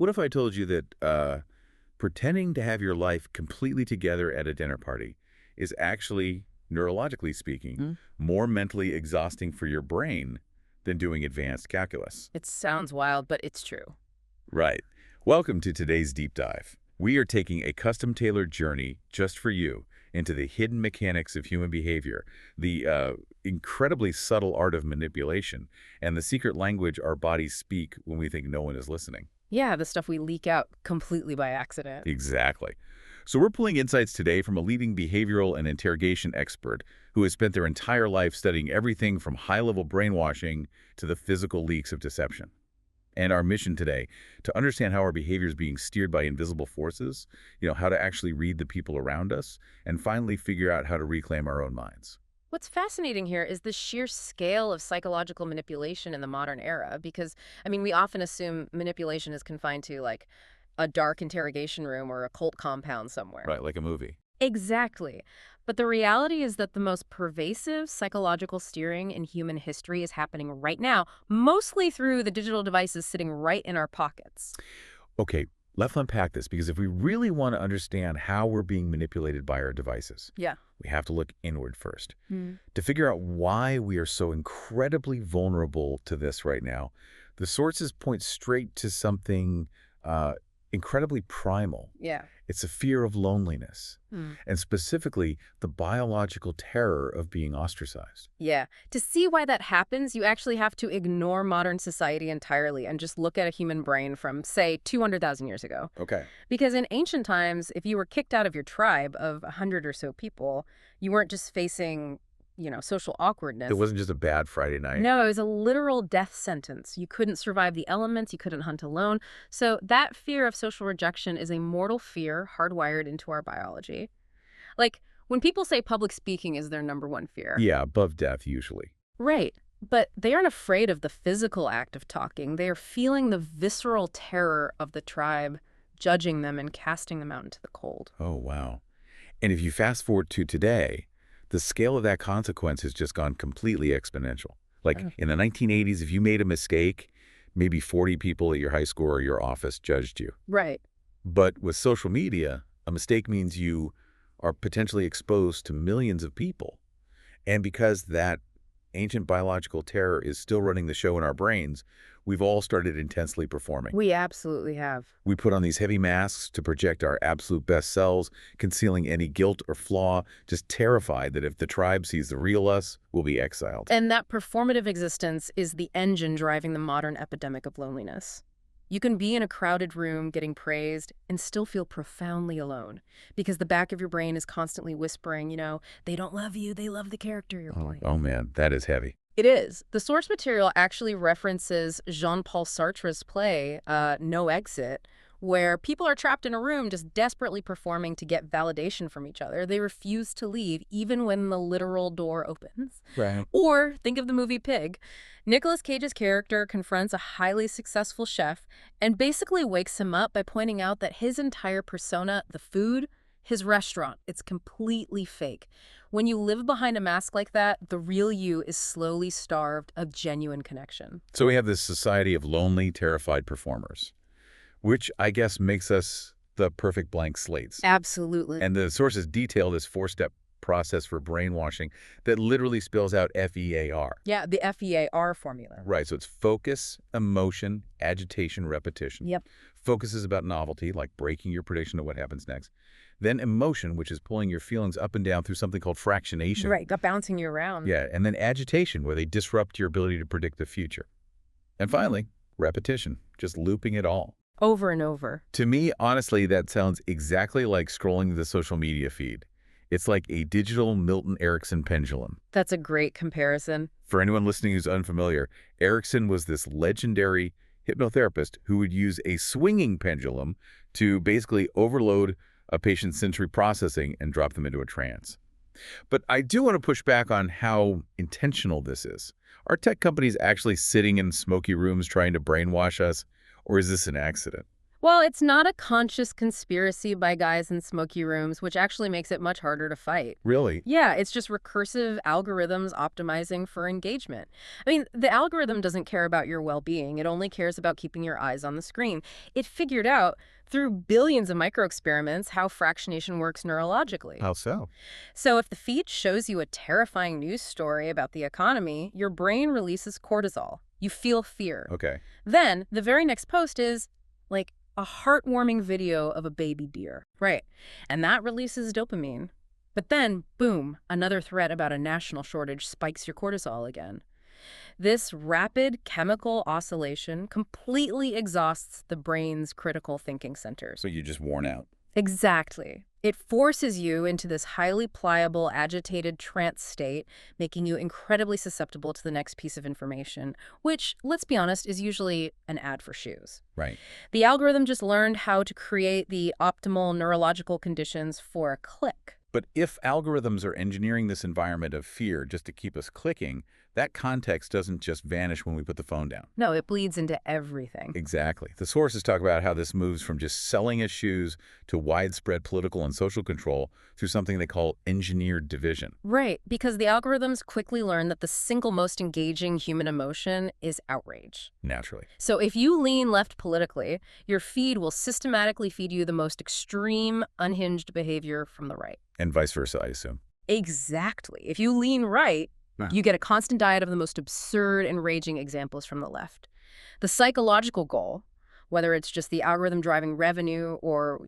What if I told you that pretending to have your life completely together at a dinner party is actually, neurologically speaking, Mm. more mentally exhausting for your brain than doing advanced calculus? It sounds wild, but it's true. Right. Welcome to today's deep dive. We are taking a custom-tailored journey just for you into the hidden mechanics of human behavior, the incredibly subtle art of manipulation, and the secret language our bodies speak when we think no one is listening. Yeah, the stuff we leak out completely by accident. Exactly. So we're pulling insights today from a leading behavioral and interrogation expert who has spent their entire life studying everything from high-level brainwashing to the physical leaks of deception. And our mission today, to understand how our behavior is being steered by invisible forces, how to actually read the people around us, and finally figure out how to reclaim our own minds. What's fascinating here is the sheer scale of psychological manipulation in the modern era, because, we often assume manipulation is confined to, like, a dark interrogation room or a cult compound somewhere. Right, like a movie. Exactly. But the reality is that the most pervasive psychological steering in human history is happening right now, mostly through the digital devices sitting right in our pockets. Okay, let's unpack this, because if we really want to understand how we're being manipulated by our devices, Yeah. we have to look inward first. Hmm. To figure out why we are so incredibly vulnerable to this right now, the sources point straight to something incredibly primal. Yeah. It's a fear of loneliness, Hmm. and specifically the biological terror of being ostracized. Yeah. To see why that happens, you actually have to ignore modern society entirely and just look at a human brain from, say, 200,000 years ago. Okay. Because in ancient times, if you were kicked out of your tribe of 100 or so people, you weren't just facing, social It awkwardness. wasn't just a bad Friday night. No, it was a literal death sentence. You couldn't survive the elements, you couldn't hunt alone. So that fear of social rejection is a mortal fear hardwired into our biology. Like, when people say public speaking is their number one fear. Yeah, above death, usually. Right. But they aren't afraid of the physical act of talking. They are feeling the visceral terror of the tribe, judging them and casting them out into the cold. Oh, wow. And if you fast forward to today, the scale of that consequence has just gone completely exponential. Like Oh. in the 1980s, if you made a mistake, maybe 40 people at your high school or your office judged you. Right. But with social media, a mistake means you are potentially exposed to millions of people. And because that ancient biological terror is still running the show in our brains, we've all started intensely performing. We absolutely have. We put on these heavy masks to project our absolute best selves, concealing any guilt or flaw, just terrified that if the tribe sees the real us, we'll be exiled. And that performative existence is the engine driving the modern epidemic of loneliness. You can be in a crowded room getting praised and still feel profoundly alone because the back of your brain is constantly whispering, they don't love you, they love the character you're playing. Oh man, that is heavy. It is. The source material actually references Jean-Paul Sartre's play, No Exit, where people are trapped in a room just desperately performing to get validation from each other. They refuse to leave even when the literal door opens. Right. Or think of the movie Pig. Nicolas Cage's character confronts a highly successful chef and basically wakes him up by pointing out that his entire persona, the food, his restaurant, it's completely fake. When you live behind a mask like that, the real you is slowly starved of genuine connection. So we have this society of lonely, terrified performers, which I guess makes us the perfect blank slates. Absolutely. And the sources detail this four-step process for brainwashing that literally spells out FEAR. Yeah, the FEAR formula. Right, so it's focus, emotion, agitation, repetition. Yep. Focus is about novelty, like breaking your prediction of what happens next. Then emotion, which is pulling your feelings up and down through something called fractionation. Right, got bouncing you around. Yeah, and then agitation, where they disrupt your ability to predict the future. And finally, repetition, just looping it all. Over and over. To me, honestly, that sounds exactly like scrolling the social media feed. It's like a digital Milton Erickson pendulum. That's a great comparison. For anyone listening who's unfamiliar, Erickson was this legendary hypnotherapist who would use a swinging pendulum to basically overload a patient's sensory processing and drop them into a trance. But I do want to push back on how intentional this is. Are tech companies actually sitting in smoky rooms trying to brainwash us, or is this an accident? Well, it's not a conscious conspiracy by guys in smoky rooms, which actually makes it much harder to fight. Really? Yeah, it's just recursive algorithms optimizing for engagement. I mean, the algorithm doesn't care about your well-being. It only cares about keeping your eyes on the screen. It figured out through billions of microexperiments how fractionation works neurologically. How so? So if the feed shows you a terrifying news story about the economy, your brain releases cortisol. You feel fear. Okay. Then the very next post is like a heartwarming video of a baby deer. Right. And that releases dopamine. But then, boom, another threat about a national shortage spikes your cortisol again. This rapid chemical oscillation completely exhausts the brain's critical thinking centers. So you're just worn out. Exactly. It forces you into this highly pliable, agitated trance state, making you incredibly susceptible to the next piece of information, which, let's be honest, is usually an ad for shoes. Right. The algorithm just learned how to create the optimal neurological conditions for a click. But if algorithms are engineering this environment of fear just to keep us clicking, that context doesn't just vanish when we put the phone down. No, it bleeds into everything. Exactly. The sources talk about how this moves from just selling us shoes to widespread political and social control through something they call engineered division. Right, because the algorithms quickly learn that the single most engaging human emotion is outrage. Naturally. So if you lean left politically, your feed will systematically feed you the most extreme, unhinged behavior from the right. And vice versa, I assume. Exactly. If you lean right, Yeah. you get a constant diet of the most absurd and raging examples from the left. The psychological goal, whether it's just the algorithm driving revenue or,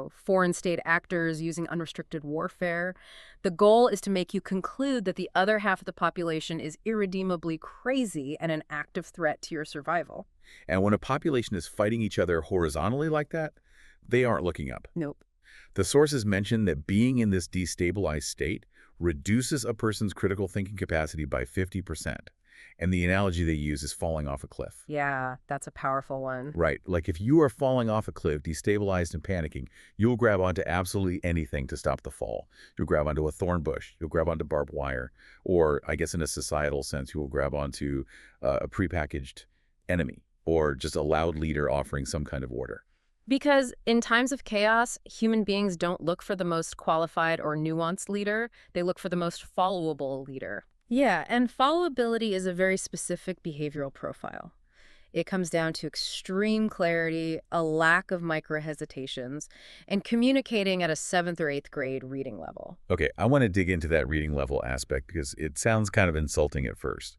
foreign state actors using unrestricted warfare, the goal is to make you conclude that the other half of the population is irredeemably crazy and an active threat to your survival. And when a population is fighting each other horizontally like that, they aren't looking up. Nope. The sources mention that being in this destabilized state reduces a person's critical thinking capacity by 50%. And the analogy they use is falling off a cliff. Yeah, that's a powerful one. Right. Like if you are falling off a cliff, destabilized and panicking, you'll grab onto absolutely anything to stop the fall. You'll grab onto a thorn bush. You'll grab onto barbed wire. Or I guess in a societal sense, you will grab onto a prepackaged enemy or just a loud leader offering some kind of order. Because in times of chaos, human beings don't look for the most qualified or nuanced leader. They look for the most followable leader. Yeah, and followability is a very specific behavioral profile. It comes down to extreme clarity, a lack of micro-hesitations, and communicating at a 7th or 8th grade reading level. Okay, I want to dig into that reading level aspect because it sounds kind of insulting at first.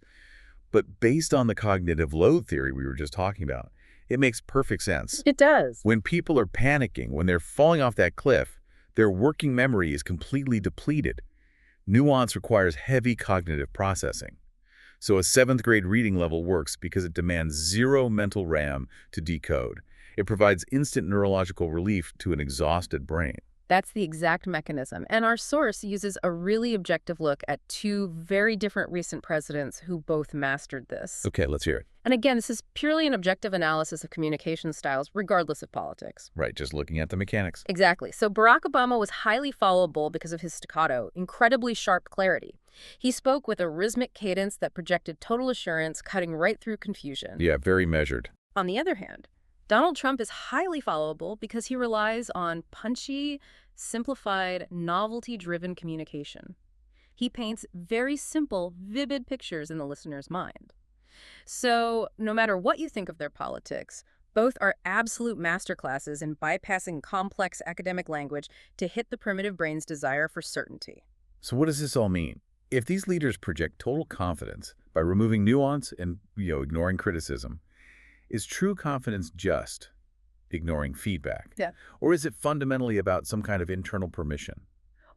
But based on the cognitive load theory we were just talking about, it makes perfect sense. It does. When people are panicking, when they're falling off that cliff, their working memory is completely depleted. Nuance requires heavy cognitive processing. So a 7th grade reading level works because it demands zero mental RAM to decode. It provides instant neurological relief to an exhausted brain. That's the exact mechanism. And our source uses a really objective look at two very different recent presidents who both mastered this. Okay, let's hear it. And again, this is purely an objective analysis of communication styles, regardless of politics. Right, just looking at the mechanics. Exactly. So Barack Obama was highly followable because of his staccato, incredibly sharp clarity. He spoke with a rhythmic cadence that projected total assurance, cutting right through confusion. Yeah, very measured. On the other hand, Donald Trump is highly followable because he relies on punchy, simplified, novelty-driven communication. He paints very simple, vivid pictures in the listener's mind. So, no matter what you think of their politics, both are absolute masterclasses in bypassing complex academic language to hit the primitive brain's desire for certainty. So what does this all mean? If these leaders project total confidence by removing nuance and, ignoring criticism, is true confidence just ignoring feedback? Yeah. Or is it fundamentally about some kind of internal permission?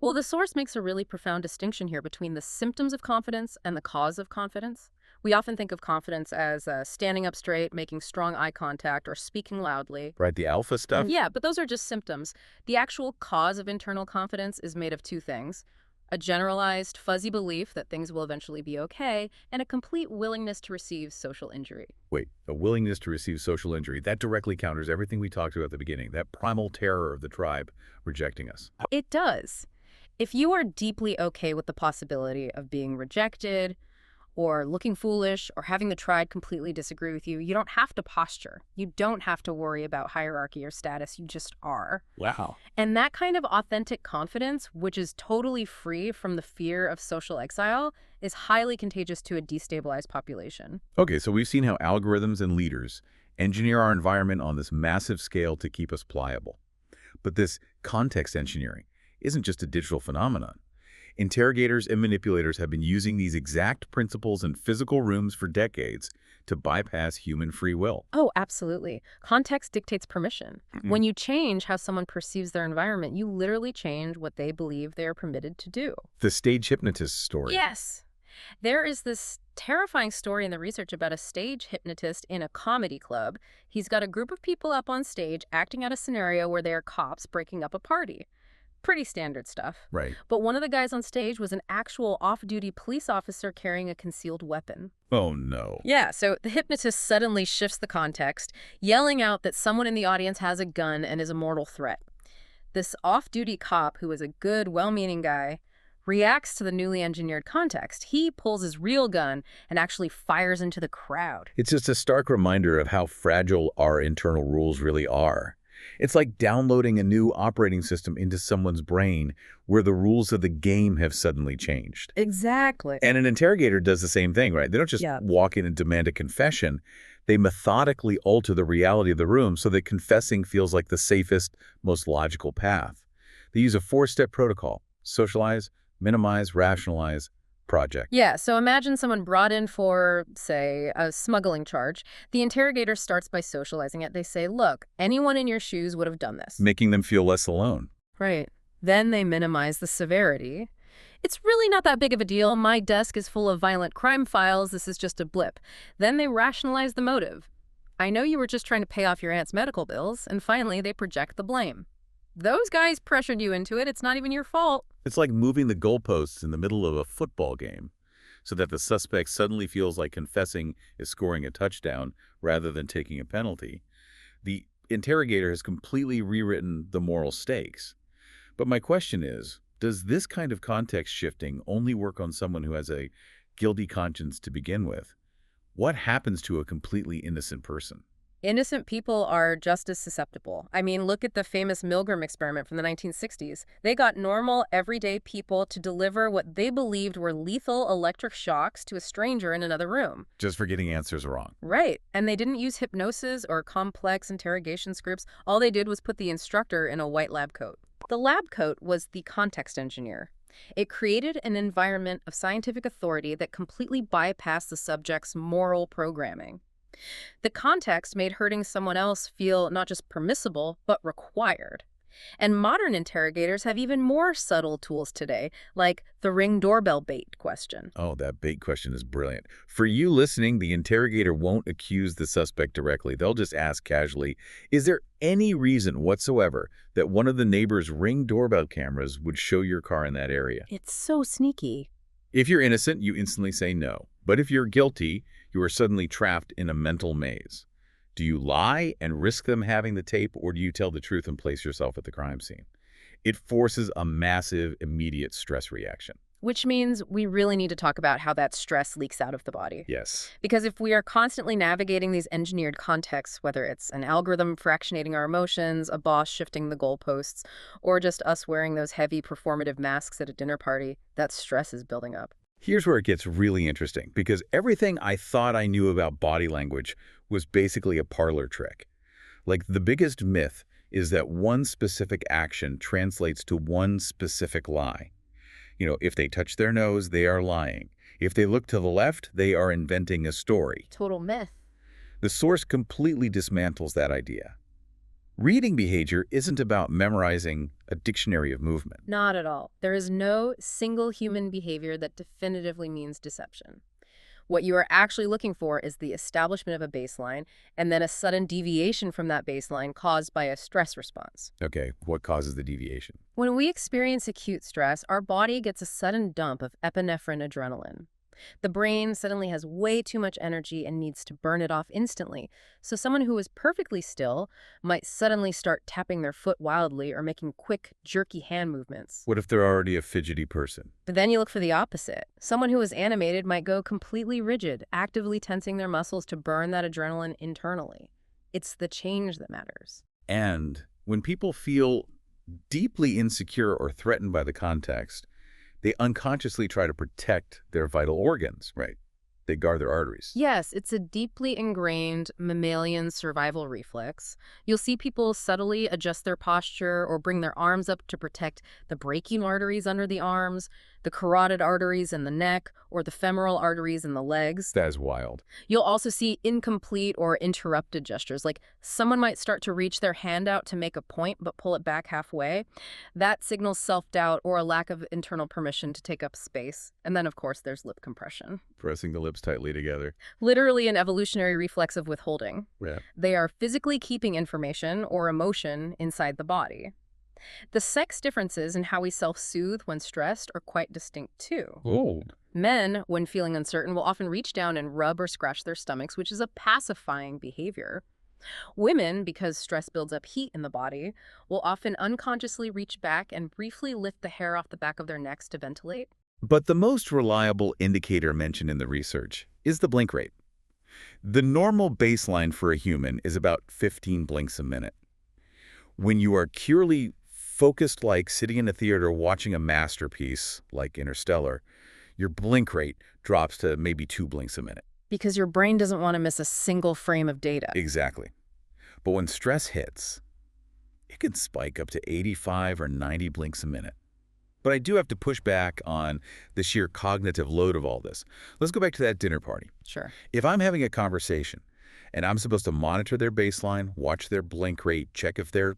Well, the source makes a really profound distinction here between the symptoms of confidence and the cause of confidence. We often think of confidence as standing up straight, making strong eye contact, or speaking loudly. Right, the alpha stuff? Yeah, but those are just symptoms. The actual cause of internal confidence is made of two things: a generalized, fuzzy belief that things will eventually be okay, and a complete willingness to receive social injury. Wait, a willingness to receive social injury. That directly counters everything we talked about at the beginning, that primal terror of the tribe rejecting us. It does. If you are deeply okay with the possibility of being rejected, or looking foolish, or having the tribe completely disagree with you. You don't have to posture. You don't have to worry about hierarchy or status. You just are. Wow. And that kind of authentic confidence, which is totally free from the fear of social exile, is highly contagious to a destabilized population. Okay, so we've seen how algorithms and leaders engineer our environment on this massive scale to keep us pliable. But this context engineering isn't just a digital phenomenon. Interrogators and manipulators have been using these exact principles in physical rooms for decades to bypass human free will. Oh, absolutely. Context dictates permission. Mhm. When you change how someone perceives their environment, you literally change what they believe they are permitted to do. The stage hypnotist story. Yes. There is this terrifying story in the research about a stage hypnotist in a comedy club. He's got a group of people up on stage acting out a scenario where they are cops breaking up a party. Pretty standard stuff. Right. But one of the guys on stage was an actual off-duty police officer carrying a concealed weapon. Oh, no. Yeah, so the hypnotist suddenly shifts the context, yelling out that someone in the audience has a gun and is a mortal threat. This off-duty cop, who is a good, well-meaning guy, reacts to the newly engineered context. He pulls his real gun and actually fires into the crowd. It's just a stark reminder of how fragile our internal rules really are. It's like downloading a new operating system into someone's brain where the rules of the game have suddenly changed. Exactly. And an interrogator does the same thing, right? They don't just Yeah. walk in and demand a confession. They methodically alter the reality of the room so that confessing feels like the safest, most logical path. They use a four-step protocol: socialize, minimize, rationalize, project. Yeah, so imagine someone brought in for, say, a smuggling charge. The interrogator starts by socializing it. They say, look, anyone in your shoes would have done this. Making them feel less alone. Right. Then they minimize the severity. It's really not that big of a deal. My desk is full of violent crime files. This is just a blip. Then they rationalize the motive. I know you were just trying to pay off your aunt's medical bills. And finally, they project the blame. Those guys pressured you into it. It's not even your fault. It's like moving the goalposts in the middle of a football game so that the suspect suddenly feels like confessing is scoring a touchdown rather than taking a penalty. The interrogator has completely rewritten the moral stakes. But my question is, does this kind of context shifting only work on someone who has a guilty conscience to begin with? What happens to a completely innocent person? Innocent people are just as susceptible. I mean, look at the famous Milgram experiment from the 1960s. They got normal, everyday people to deliver what they believed were lethal electric shocks to a stranger in another room. Just for getting answers wrong. Right. And they didn't use hypnosis or complex interrogation scripts. All they did was put the instructor in a white lab coat. The lab coat was the context engineer. It created an environment of scientific authority that completely bypassed the subject's moral programming. The context made hurting someone else feel not just permissible, but required. And modern interrogators have even more subtle tools today, like the ring doorbell bait question. Oh, that bait question is brilliant. For you listening, the interrogator won't accuse the suspect directly. They'll just ask casually, is there any reason whatsoever that one of the neighbor's ring doorbell cameras would show your car in that area? It's so sneaky. If you're innocent, you instantly say no. But if you're guilty, you are suddenly trapped in a mental maze. Do you lie and risk them having the tape, or do you tell the truth and place yourself at the crime scene? It forces a massive, immediate stress reaction. Which means we really need to talk about how that stress leaks out of the body. Yes. Because if we are constantly navigating these engineered contexts, whether it's an algorithm fractionating our emotions, a boss shifting the goalposts, or just us wearing those heavy performative masks at a dinner party, that stress is building up. Here's where it gets really interesting, because everything I thought I knew about body language was basically a parlor trick. Like, the biggest myth is that one specific action translates to one specific lie. You know, if they touch their nose, they are lying. If they look to the left, they are inventing a story. Total myth. The source completely dismantles that idea. Reading behavior isn't about memorizing a dictionary of movement. Not at all. There is no single human behavior that definitively means deception. What you are actually looking for is the establishment of a baseline and then a sudden deviation from that baseline caused by a stress response. Okay, what causes the deviation? When we experience acute stress, our body gets a sudden dump of epinephrine adrenaline. The brain suddenly has way too much energy and needs to burn it off instantly. So someone who is perfectly still might suddenly start tapping their foot wildly or making quick, jerky hand movements. What if they're already a fidgety person? But then you look for the opposite. Someone who is animated might go completely rigid, actively tensing their muscles to burn that adrenaline internally. It's the change that matters. And when people feel deeply insecure or threatened by the context, they unconsciously try to protect their vital organs, right? They guard their arteries. Yes, it's a deeply ingrained mammalian survival reflex. You'll see people subtly adjust their posture or bring their arms up to protect the brachial arteries under the arms, the carotid arteries in the neck, or the femoral arteries in the legs. That is wild. You'll also see incomplete or interrupted gestures, like someone might start to reach their hand out to make a point but pull it back halfway. That signals self-doubt or a lack of internal permission to take up space. And then, of course, there's lip compression. Pressing the lips tightly together. Literally an evolutionary reflex of withholding. Yeah. They are physically keeping information or emotion inside the body. The sex differences in how we self-soothe when stressed are quite distinct too. Oh. Men, when feeling uncertain, will often reach down and rub or scratch their stomachs, which is a pacifying behavior. Women, because stress builds up heat in the body, will often unconsciously reach back and briefly lift the hair off the back of their necks to ventilate. But the most reliable indicator mentioned in the research is the blink rate. The normal baseline for a human is about 15 blinks a minute. When you are purely focused, like sitting in a theater watching a masterpiece like Interstellar, your blink rate drops to maybe 2 blinks a minute. Because your brain doesn't want to miss a single frame of data. Exactly. But when stress hits, it can spike up to 85 or 90 blinks a minute. But I do have to push back on the sheer cognitive load of all this. Let's go back to that dinner party. Sure. If I'm having a conversation and I'm supposed to monitor their baseline, watch their blink rate, check if they're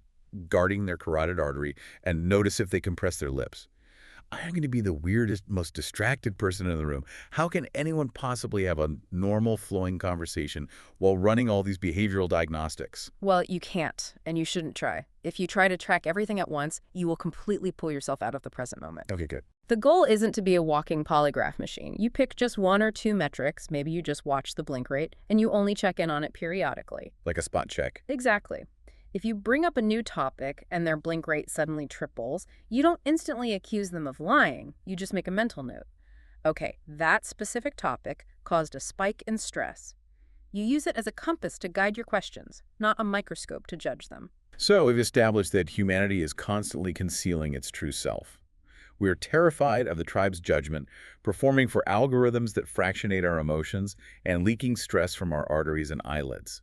guarding their carotid artery, and notice if they compress their lips, I'm going to be the weirdest, most distracted person in the room. How can anyone possibly have a normal flowing conversation while running all these behavioral diagnostics? Well, you can't, and you shouldn't try. If you try to track everything at once, you will completely pull yourself out of the present moment. Okay, good. The goal isn't to be a walking polygraph machine. You pick just 1 or 2 metrics, maybe you just watch the blink rate, and you only check in on it periodically. Like a spot check. Exactly. If you bring up a new topic and their blink rate suddenly triples, you don't instantly accuse them of lying. You just make a mental note. Okay, that specific topic caused a spike in stress. You use it as a compass to guide your questions, not a microscope to judge them. So we've established that humanity is constantly concealing its true self. We are terrified of the tribe's judgment, performing for algorithms that fractionate our emotions and leaking stress from our arteries and eyelids.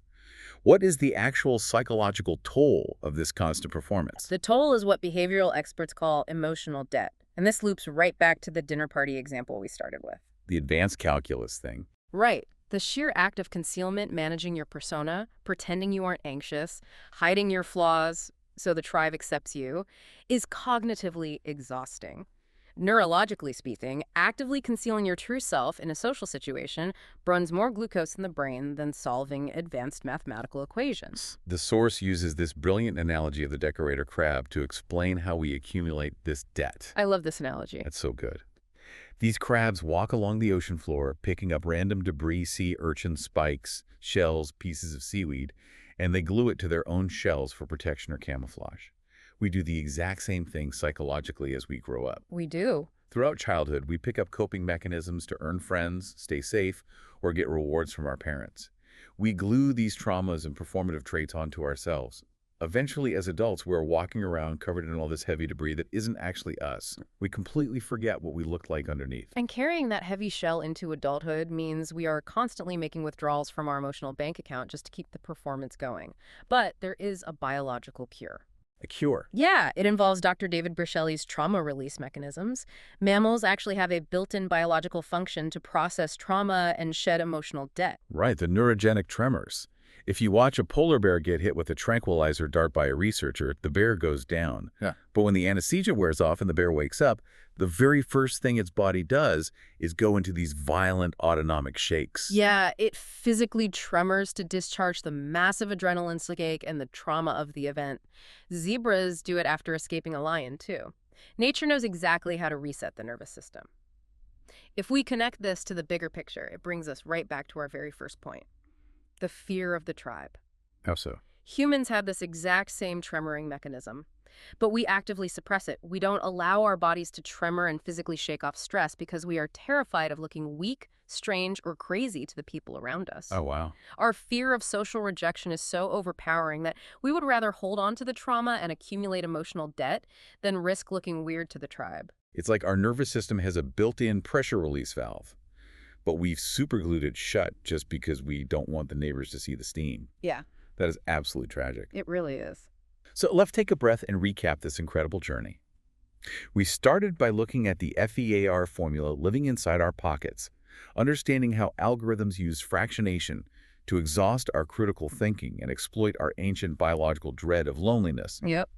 What is the actual psychological toll of this constant performance? The toll is what behavioral experts call emotional debt. And this loops right back to the dinner party example we started with. The advanced calculus thing. Right. The sheer act of concealment, managing your persona, pretending you aren't anxious, hiding your flaws so the tribe accepts you, is cognitively exhausting. Neurologically speaking, actively concealing your true self in a social situation burns more glucose in the brain than solving advanced mathematical equations. The source uses this brilliant analogy of the decorator crab to explain how we accumulate this debt. I love this analogy. That's so good. These crabs walk along the ocean floor, picking up random debris, sea urchin spikes, shells, pieces of seaweed, and they glue it to their own shells for protection or camouflage. We do the exact same thing psychologically as we grow up. We do. Throughout childhood, we pick up coping mechanisms to earn friends, stay safe, or get rewards from our parents. We glue these traumas and performative traits onto ourselves. Eventually, as adults, we're walking around covered in all this heavy debris that isn't actually us. We completely forget what we looked like underneath. And carrying that heavy shell into adulthood means we are constantly making withdrawals from our emotional bank account just to keep the performance going. But there is a biological cure. A cure. Yeah, it involves Dr. David Brichelli's trauma release mechanisms. Mammals actually have a built-in biological function to process trauma and shed emotional debt. Right, the neurogenic tremors. If you watch a polar bear get hit with a tranquilizer dart by a researcher, the bear goes down. Yeah. But when the anesthesia wears off and the bear wakes up, the very first thing its body does is go into these violent autonomic shakes. Yeah, it physically tremors to discharge the massive adrenaline ache and the trauma of the event. Zebras do it after escaping a lion, too. Nature knows exactly how to reset the nervous system. If we connect this to the bigger picture, it brings us right back to our very first point, the fear of the tribe. How so? Humans have this exact same tremoring mechanism, but we actively suppress it. We don't allow our bodies to tremor and physically shake off stress because we are terrified of looking weak, strange, or crazy to the people around us. Oh, wow. Our fear of social rejection is so overpowering that we would rather hold on to the trauma and accumulate emotional debt than risk looking weird to the tribe. It's like our nervous system has a built-in pressure release valve, but we've superglued it shut just because we don't want the neighbors to see the steam. Yeah, That is absolutely tragic. it really is. So let's take a breath and recap this incredible journey. We started by looking at the FEAR formula living inside our pockets, understanding how algorithms use fractionation to exhaust our critical thinking and exploit our ancient biological dread of loneliness. Yep.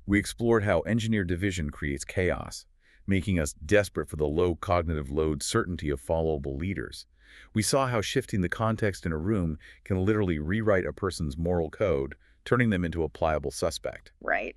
We explored how engineered division creates chaos, making us desperate for the low cognitive load certainty of followable leaders. We saw how shifting the context in a room can literally rewrite a person's moral code, turning them into a pliable suspect. Right.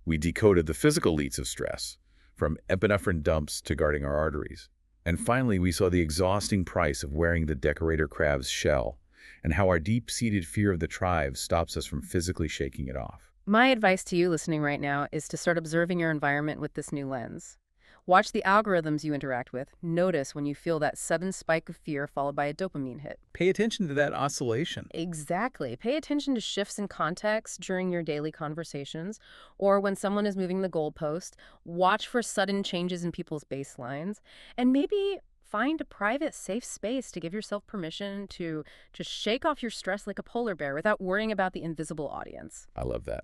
We decoded the physical leads of stress, from epinephrine dumps to guarding our arteries. And finally, we saw the exhausting price of wearing the decorator crab's shell, and how our deep-seated fear of the tribe stops us from physically shaking it off. My advice to you listening right now is to start observing your environment with this new lens. Watch the algorithms you interact with. Notice when you feel that sudden spike of fear followed by a dopamine hit. Pay attention to that oscillation. Exactly. Pay attention to shifts in context during your daily conversations or when someone is moving the goalpost. Watch for sudden changes in people's baselines and maybe find a private, safe space to give yourself permission to just shake off your stress like a polar bear without worrying about the invisible audience. I love that.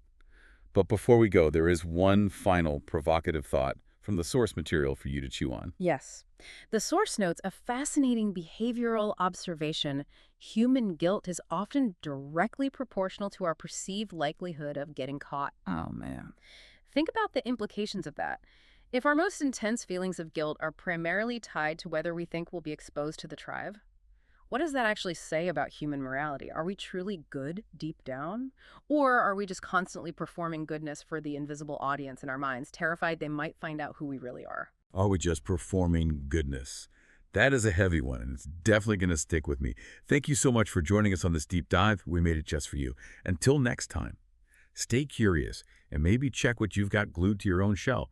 But before we go, there is one final provocative thought from the source material for you to chew on. Yes. The source notes a fascinating behavioral observation. Human guilt is often directly proportional to our perceived likelihood of getting caught. Oh, man. Think about the implications of that. If our most intense feelings of guilt are primarily tied to whether we think we'll be exposed to the tribe, what does that actually say about human morality? Are we truly good deep down? Or are we just constantly performing goodness for the invisible audience in our minds, terrified they might find out who we really are? Are we just performing goodness? That is a heavy one, and it's definitely going to stick with me. Thank you so much for joining us on this deep dive. We made it just for you. Until next time, stay curious and maybe check what you've got glued to your own shell.